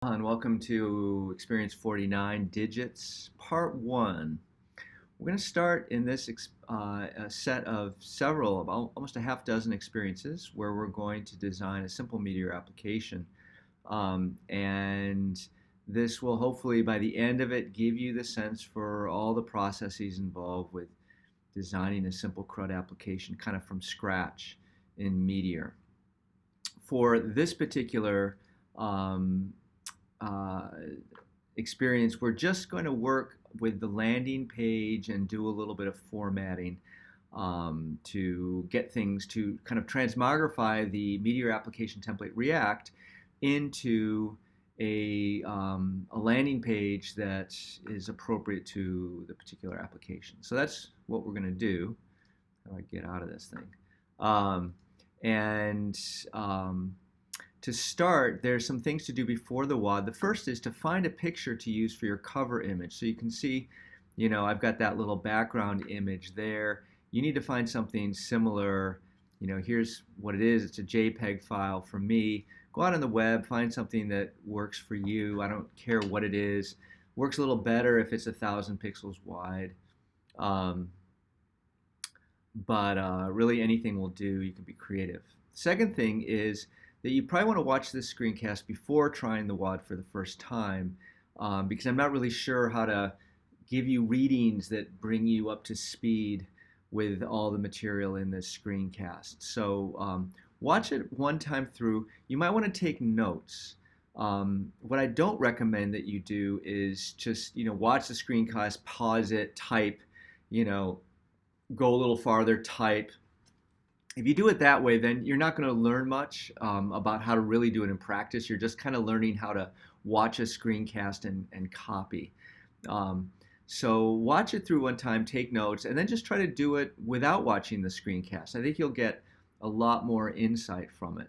And welcome to Experience 49 Digits, Part 1. We're going to start in this a set of several, about almost a half dozen experiences where we're going to design a simple Meteor application. And this will hopefully, by the end of it, give you the sense for all the processes involved with designing a simple CRUD application kind of from scratch in Meteor. For this particular experience, we're just going to work with the landing page and do a little bit of formatting to get things to kind of transmogrify the Meteor application template React into a landing page that is appropriate to the particular application. So that's what we're going to do. How do I get out of this thing? To start, there's some things to do before the WAD. The first is to find a picture to use for your cover image. So you can see, I've got that little background image there. You need to find something similar. Here's what it is. It's a JPEG file for me. Go out on the web, find something that works for you. I don't care what it is. Works a little better if it's 1,000 pixels wide. Really anything will do. You can be creative. Second thing is that you probably want to watch this screencast before trying the WAD for the first time, because I'm not really sure how to give you readings that bring you up to speed with all the material in this screencast. So watch it one time through. You might want to take notes. What I don't recommend that you do is just watch the screencast, pause it, type, go a little farther, type. If you do it that way, then you're not going to learn much about how to really do it in practice. You're just kind of learning how to watch a screencast and copy. So watch it through one time, take notes, and then just try to do it without watching the screencast. I think you'll get a lot more insight from it.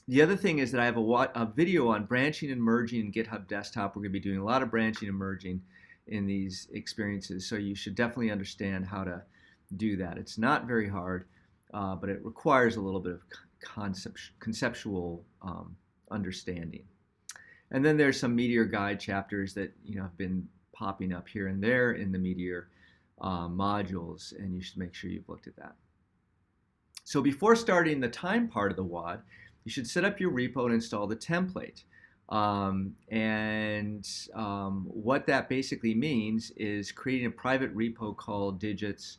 The other thing is that I have a video on branching and merging in GitHub Desktop. We're going to be doing a lot of branching and merging in these experiences, so you should definitely understand how to do that. It's not very hard. But it requires a little bit of conceptual understanding. And then there's some Meteor guide chapters that have been popping up here and there in the Meteor modules, and you should make sure you've looked at that. So before starting the time part of the WAD, you should set up your repo and install the template. What that basically means is creating a private repo called digits,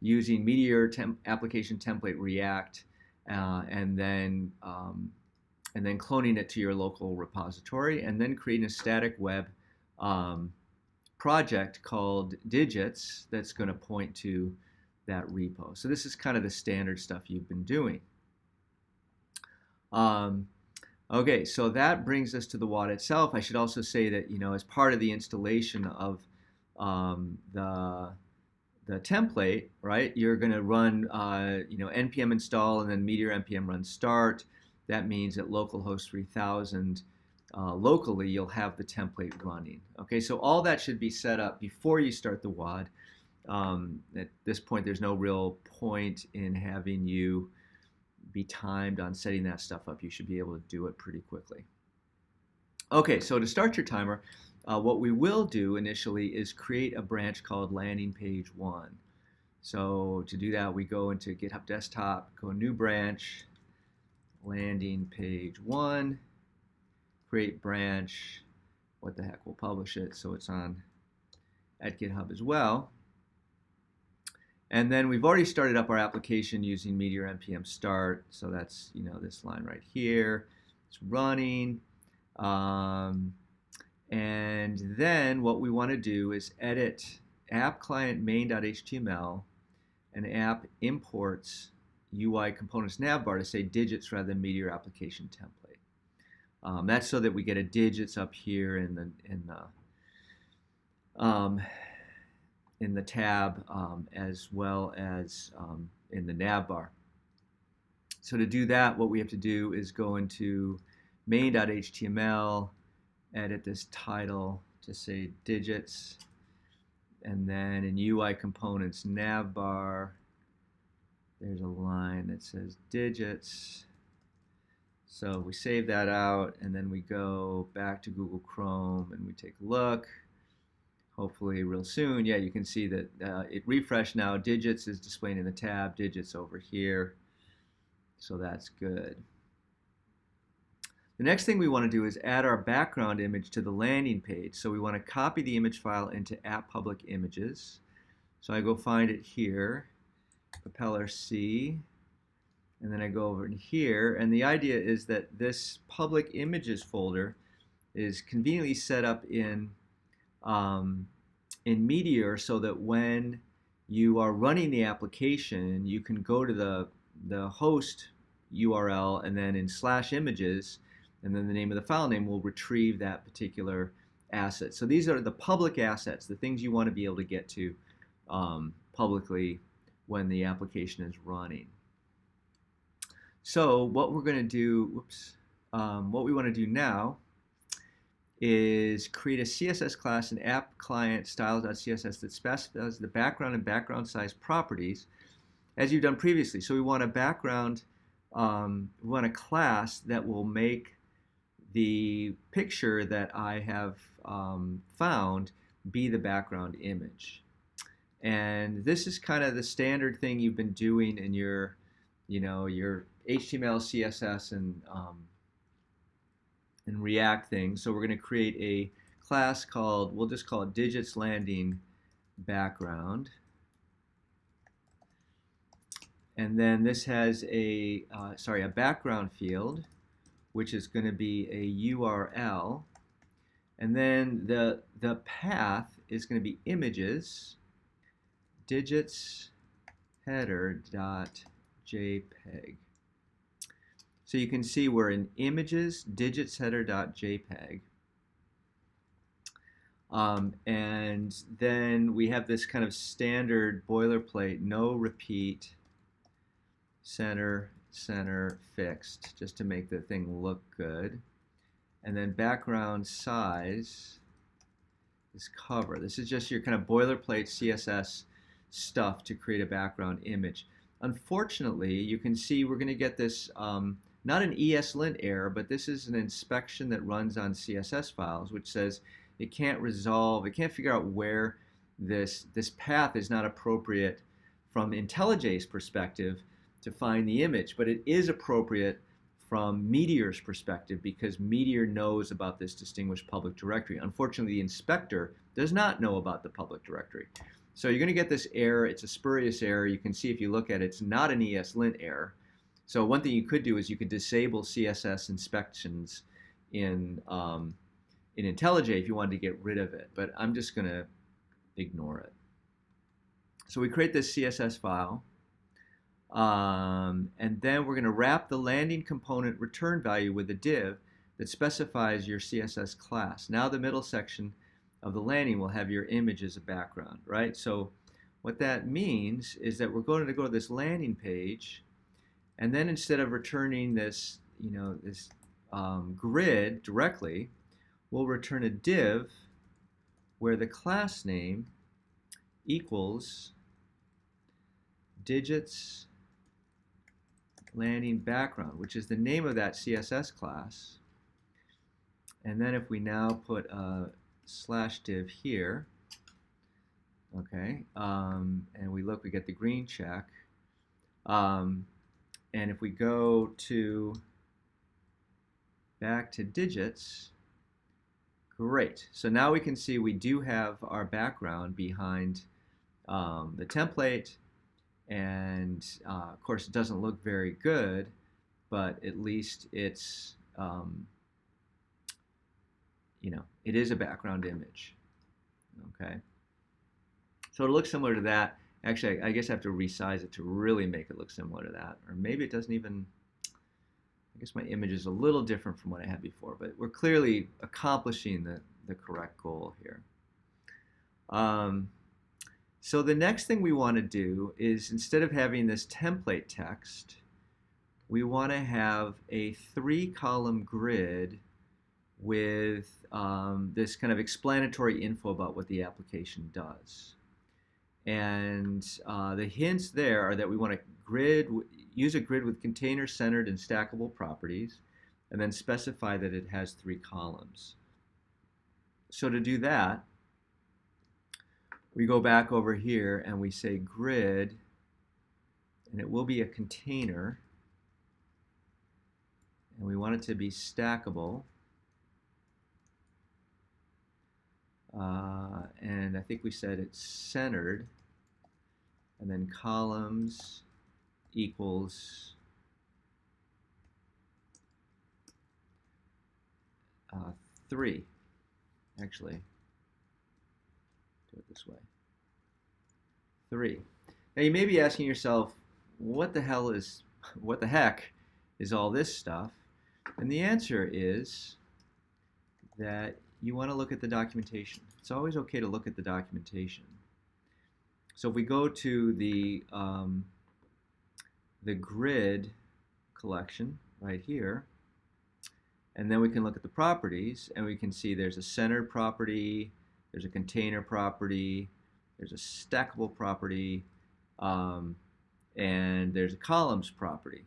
using Meteor application template React, and then cloning it to your local repository, and then creating a static web project called digits that's going to point to that repo. So this is kind of the standard stuff you've been doing. Okay, so that brings us to the WAD itself. I should also say that as part of the installation of the template, right? You're going to run, npm install and then meteor npm run start. That means at localhost 3000, locally, you'll have the template running. Okay, so all that should be set up before you start the WAD. At this point, there's no real point in having you be timed on setting that stuff up. You should be able to do it pretty quickly. Okay, so to start your timer, what we will do initially is create a branch called landing page 1. So to do that, we go into GitHub Desktop, go new branch, landing page 1, create branch. What the heck, we'll publish it so it's on at GitHub as well. And then we've already started up our application using meteor npm start. So that's this line right here. It's running. And then what we want to do is edit app client main.html, and app imports UI components navbar to say digits rather than Meteor application template. That's so that we get a digits up here in the tab as well as in the navbar. So to do that, what we have to do is go into main.html, edit this title to say digits, and then in UI components navbar, there's a line that says digits. So we save that out, and then we go back to Google Chrome, and we take a look. Hopefully real soon. Yeah, you can see that it refreshed now. Digits is displaying in the tab, digits over here. So that's good. The next thing we want to do is add our background image to the landing page. So we want to copy the image file into App Public Images. So I go find it here, Propeller C, and then I go over in here. And the idea is that this Public Images folder is conveniently set up in Meteor, so that when you are running the application, you can go to the host URL, and then in /images, and then the name of the file name will retrieve that particular asset. So these are the public assets, the things you want to be able to get to publicly when the application is running. So what we're going to do, what we want to do now is create a CSS class and app client styles.css that specifies the background and background size properties as you've done previously. So we want a background, we want a class that will make the picture that I have found be the background image. And this is kind of the standard thing you've been doing in your, your HTML, CSS, and React things. So we're going to create a class called, we'll just call it digits landing background. And then this has a background field, which is going to be a URL. And then the path is going to be images digits header dot JPEG. So you can see we're in images digits header dot JPEG. And then we have this kind of standard boilerplate, no repeat, center fixed, just to make the thing look good. And then background size is cover. This is just your kind of boilerplate CSS stuff to create a background image. Unfortunately, you can see we're going to get this, not an ESLint error, but this is an inspection that runs on CSS files, which says it can't figure out where this path is not appropriate from IntelliJ's perspective to find the image, but it is appropriate from Meteor's perspective because Meteor knows about this distinguished public directory. Unfortunately, the inspector does not know about the public directory. So you're going to get this error. It's a spurious error. You can see if you look at it, it's not an ESLint error. So one thing you could do is you could disable CSS inspections in IntelliJ if you wanted to get rid of it, but I'm just going to ignore it. So we create this CSS file, and then we're going to wrap the landing component return value with a div that specifies your CSS class. Now the middle section of the landing will have your image as a background, right? So what that means is that we're going to go to this landing page, and then instead of returning this, grid directly, we'll return a div where the class name equals digits landing background, which is the name of that CSS class. And then if we now put a /div here, okay, and we look, we get the green check. And if we go back to digits, great. So now we can see we do have our background behind the template, and of course it doesn't look very good, but at least it's it is a background image. Okay, so it looks similar to that. Actually, I guess I have to resize it to really make it look similar to that, or maybe it doesn't even. I guess my image is a little different from what I had before, but we're clearly accomplishing the correct goal here. So the next thing we want to do is, instead of having this template text, we want to have a 3-column grid with this kind of explanatory info about what the application does. And the hints there are that we want to use a grid with container-centered and stackable properties. and then specify that it has 3 columns. So to do that, we go back over here and we say grid, and it will be a container, and we want it to be stackable. And I think we said it's centered, and then columns equals 3. Actually, do it this way. 3. Now you may be asking yourself, what the heck is all this stuff? And the answer is that you want to look at the documentation. It's always okay to look at the documentation. So if we go to the grid collection right here, and then we can look at the properties, and we can see there's a centered property, there's a container property, there's a stackable property, and there's a columns property.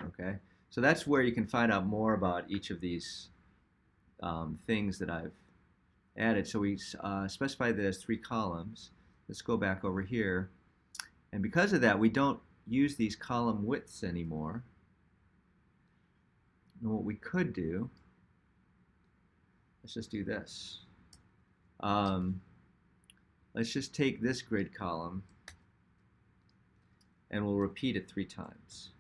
Okay, so that's where you can find out more about each of these things that I've added. So we specified that as 3 columns. Let's go back over here, and because of that, we don't use these column widths anymore. And what we could do, let's just do this. Let's just take this grid column and we'll repeat it 3 times.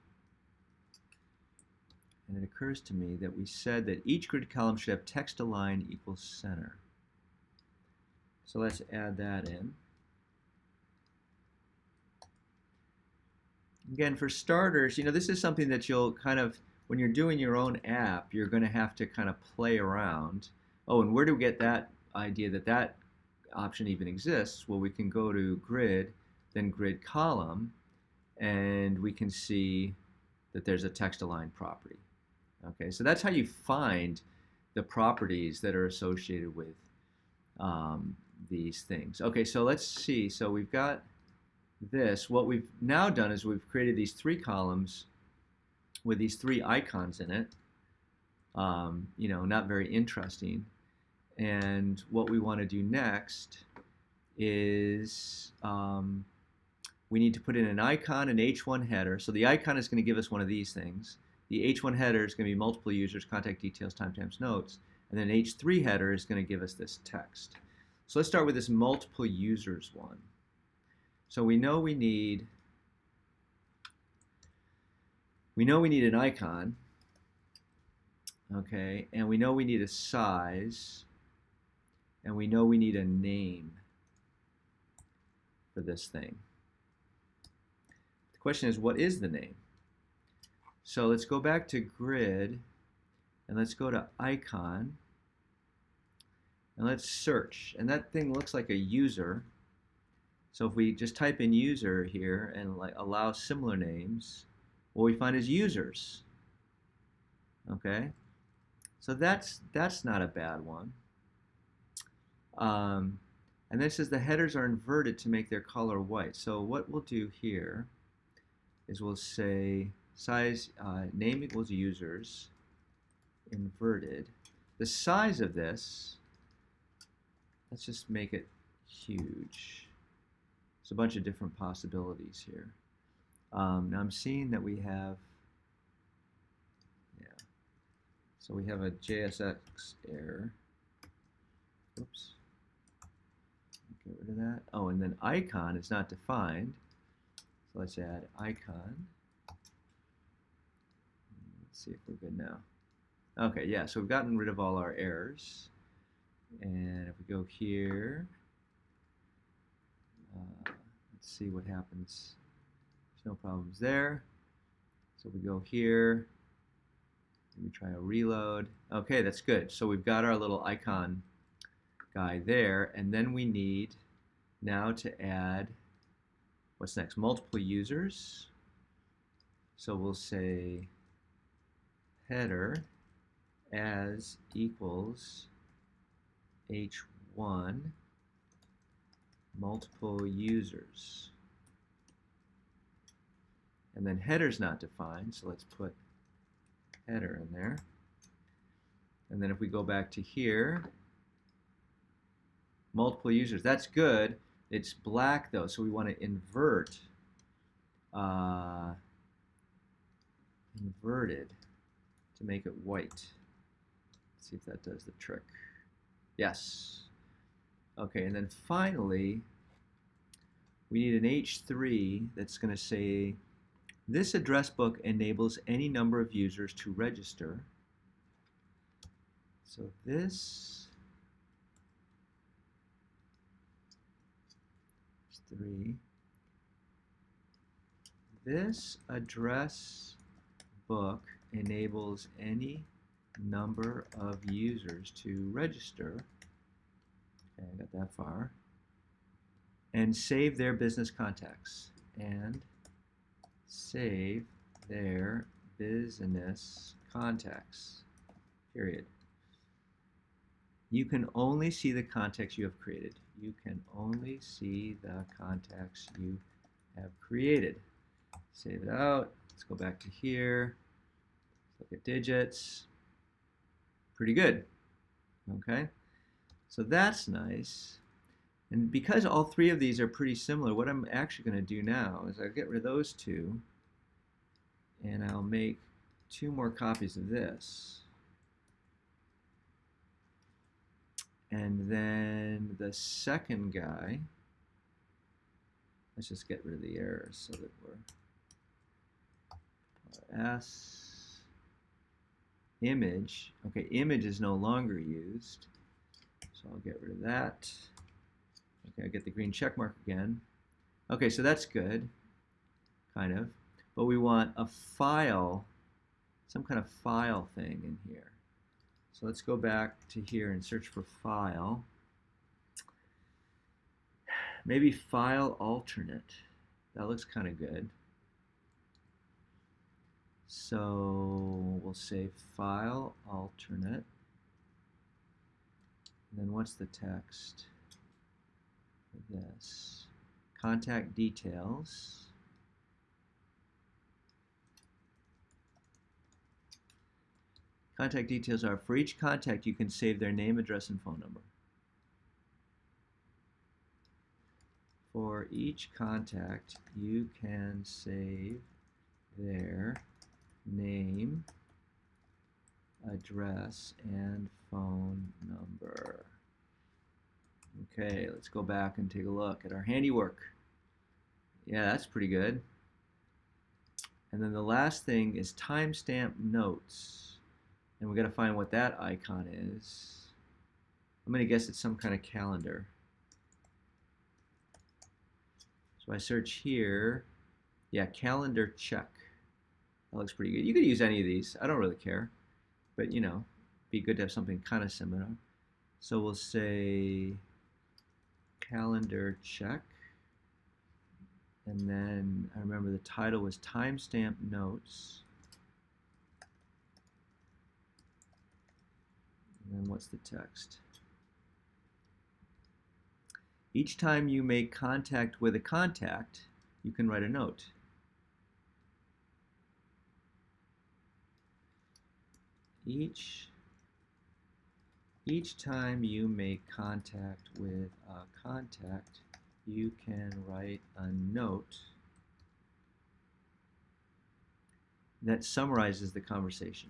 And it occurs to me that we said that each grid column should have text align equals center. So let's add that in. Again, for starters, this is something that you'll kind of, when you're doing your own app, you're going to have to kind of play around. Oh, and where do we get that idea that that option even exists? Well, we can go to grid, then grid column, and we can see that there's a text align property. Okay, so that's how you find the properties that are associated with these things. Okay, so let's see. So we've got this. What we've now done is we've created these 3 columns with these 3 icons in it. Not very interesting. And what we want to do next is we need to put in an icon, an H1 header. So the icon is going to give us one of these things. The H1 header is going to be multiple users, contact details, timestamps, notes. And then H3 header is going to give us this text. So let's start with this multiple users one. So we know we need an icon, okay, and we know we need a size, and we know we need a name for this thing. The question is, what is the name? So let's go back to grid, and let's go to icon, and let's search. And that thing looks like a user. So if we just type in user here and allow similar names, what we find is users. Okay, so that's not a bad one. And this says the headers are inverted to make their color white. So what we'll do here is we'll say size name equals users inverted. The size of this, let's just make it huge. There's a bunch of different possibilities here. Now I'm seeing that we have, so we have a JSX error. Oops. Get rid of that. Oh, and then icon is not defined. So let's add icon. Let's see if we're good now. Okay, yeah, so we've gotten rid of all our errors. And if we go here, let's see what happens. There's no problems there. So we go here. Let me try a reload. Okay, that's good. So we've got our little icon guy there, and then we need now to add, what's next? Multiple users. So we'll say header as equals h1 multiple users. And then header's not defined, so let's put header in there. And then if we go back to here, multiple users, that's good. It's black though, so we want to invert inverted to make it white. Let's see if that does the trick. Yes. Okay, and then finally, we need an H3 that's going to say, this address book enables any number of users to register. So this is 3. This address book enables any number of users to register. Okay, I got that far. And save their business contacts. And save their business contacts. Period. You can only see the contacts you have created. You can only see the contacts you have created. Save it out. Let's go back to here. Let's look at digits. Pretty good. Okay. So that's nice. And because all three of these are pretty similar, what I'm actually going to do now is I'll get rid of those two, and I'll make 2 more copies of this. And then the second guy, let's just get rid of the errors so that we're S image. Okay, image is no longer used, so I'll get rid of that. Okay, I get the green check mark again. Okay, so that's good, kind of. But we want a file, some kind of file thing in here. So let's go back to here and search for file. Maybe file alternate. That looks kind of good. So we'll say file alternate. And then what's the text? This. Contact details. Contact details are, for each contact you can save their name, address, and phone number. For each contact you can save their name, address, and phone number. Okay, let's go back and take a look at our handiwork. Yeah, that's pretty good. And then the last thing is timestamp notes. And we got to find what that icon is. I'm going to guess it's some kind of calendar. So I search here. Yeah, calendar check. That looks pretty good. You could use any of these. I don't really care. But, you know, be good to have something kind of similar. So we'll say calendar check. And then I remember the title was timestamp notes. And then what's the text? Each time you make contact with a contact, you can write a note. Each time you make contact with a contact, you can write a note that summarizes the conversation.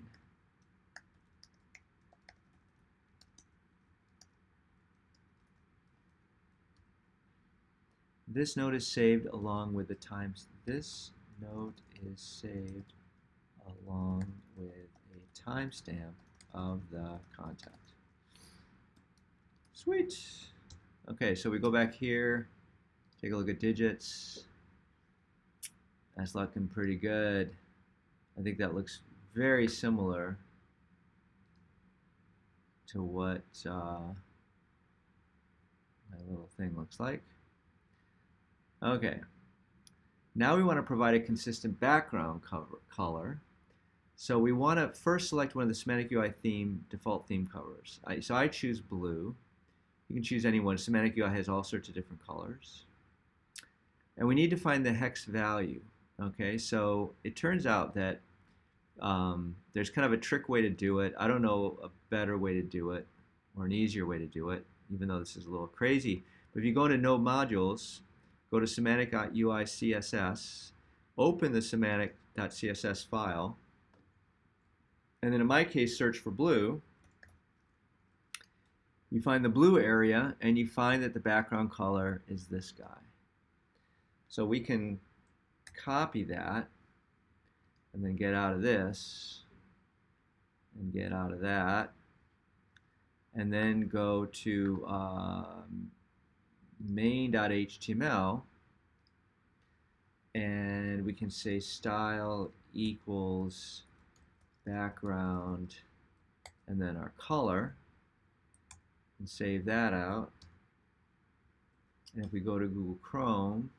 This note is saved along with the times. This note is saved along with a timestamp of the contact. Sweet. Okay, so we go back here, take a look at digits. That's looking pretty good. I think that looks very similar to what my little thing looks like. Okay, now we want to provide a consistent background color. So we want to first select one of the Semantic UI default theme colors. So I choose blue. You can choose any one. Semantic UI has all sorts of different colors. And we need to find the hex value. Okay, so it turns out that There's kind of a trick way to do it. I don't know a better way to do it or an easier way to do it, even though this is a little crazy. But if you go into Node Modules, go to semantic.ui CSS, open the semantic.css file, and then in my case, search for blue. You find the blue area, and you find that the background color is this guy. So we can copy that, and then get out of this, and get out of that, and then go to main.html, and we can say style equals background, and then our color, and save that out. And if we go to Google Chrome,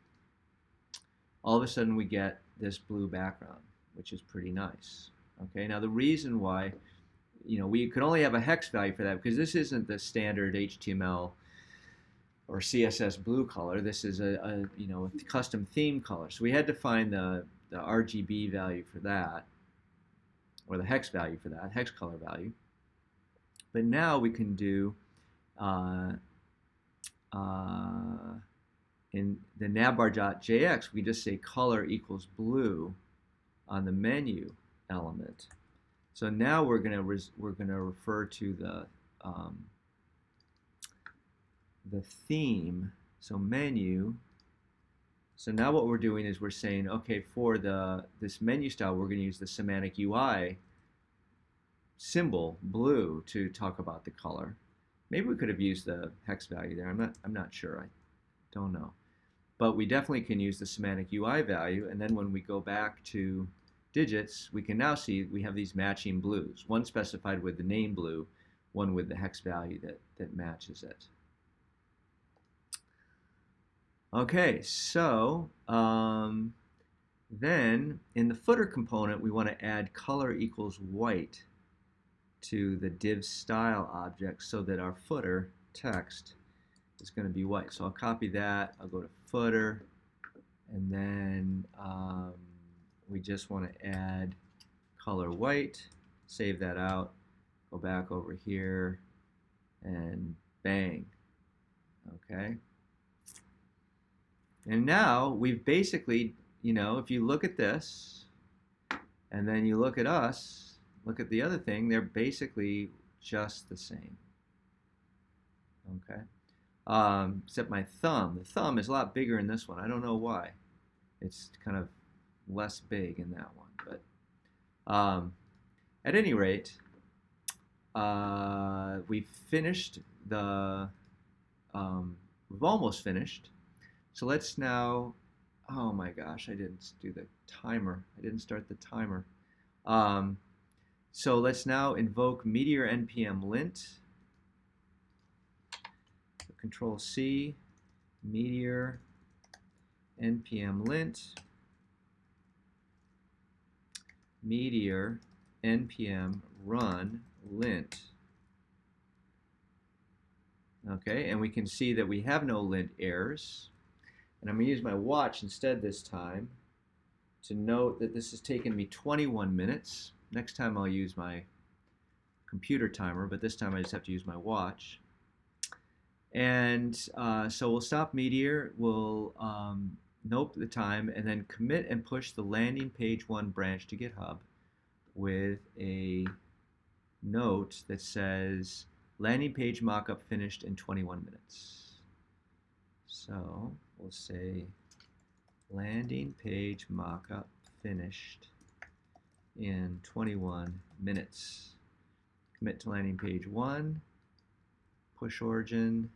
all of a sudden we get this blue background, which is pretty nice. Okay, now the reason why, we could only have a hex value for that because this isn't the standard HTML or CSS blue color. This is a custom theme color. So we had to find the RGB value for that, or the hex value for that, hex color value. But now we can do in the navbar.jx, we just say color equals blue on the menu element. So now we're gonna refer to the theme. So menu. So now what we're doing is we're saying, okay, for this menu style, we're going to use the semantic UI symbol blue to talk about the color. Maybe we could have used the hex value there. I'm not sure. I don't know. But we definitely can use the semantic UI value, and then when we go back to digits, we can now see we have these matching blues. One specified with the name blue, one with the hex value that matches it. Okay, so then in the footer component, we want to add color equals white to the div style object so that our footer text is going to be white. So I'll copy that, I'll go to footer, and then we just want to add color white, save that out, go back over here, and bang. Okay. And now we've basically, if you look at this, and then you look at us, look at the other thing, they're basically just the same. Okay. Except my thumb. The thumb is a lot bigger in this one. I don't know why. It's kind of less big in that one. But at any rate, we've finished we've almost finished. So let's now, oh my gosh, I didn't do the timer. I didn't start the timer. So let's now invoke meteor npm lint. So Control C, meteor npm lint, meteor npm run lint. Okay, and we can see that we have no lint errors. And I'm going to use my watch instead this time to note that this has taken me 21 minutes. Next time I'll use my computer timer, but this time I just have to use my watch. And so we'll stop Meteor, we'll note the time, and then commit and push the landing page 1 branch to GitHub with a note that says landing page mockup finished in 21 minutes. So we'll say landing page mockup finished in 21 minutes. Commit to landing page 1, push origin,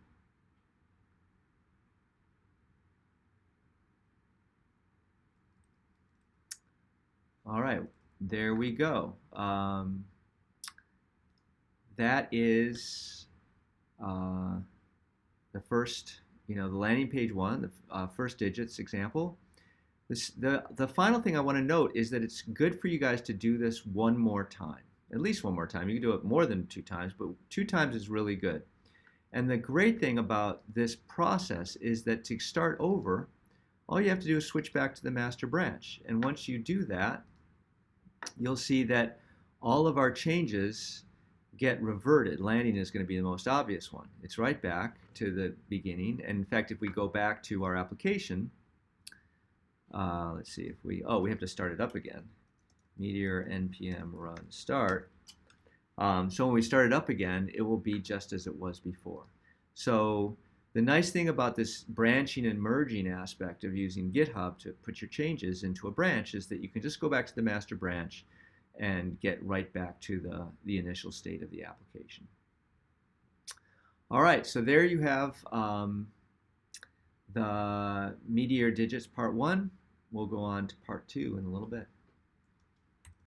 all right, there we go. That is the first, the landing page 1, the first digits example. The final thing I want to note is that it's good for you guys to do this one more time, at least one more time. You can do it more than 2 times, but 2 times is really good. And the great thing about this process is that to start over, all you have to do is switch back to the master branch. And once you do that, you'll see that all of our changes get reverted. Landing is going to be the most obvious one. It's right back to the beginning. And in fact, if we go back to our application, let's see if we have to start it up again. Meteor npm run start. So when we start it up again, it will be just as it was before. So the nice thing about this branching and merging aspect of using GitHub to put your changes into a branch is that you can just go back to the master branch and get right back to the initial state of the application. All right, so there you have the Meteor digits part 1. We'll go on to part 2 in a little bit.